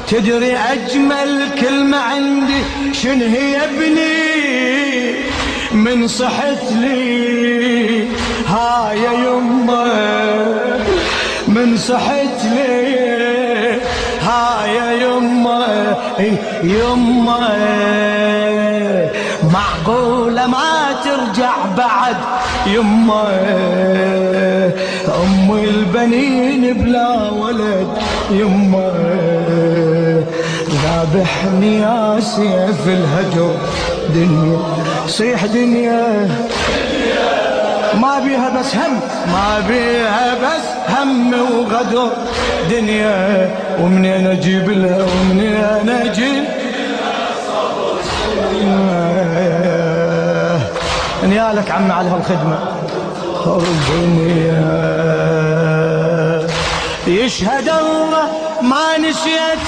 تدري أجمل كلمة عندي شن هي ابني؟ من صحت لي هاي يا يمه، من صحت لي هاي يا يمه يمه. معقولة ما ترجع بعد يمه؟ أم البنين بلا ولد يمه. ذابحني يا سيف الهجر دنيا، صيح دنيا ما بيها بس هم، ما بيها بس هم وغدر دنيا. ومنين اجيب لها ومنين اجيب نيالك عمي على هالخدمة. الدنيا يشهد الله ما نسيت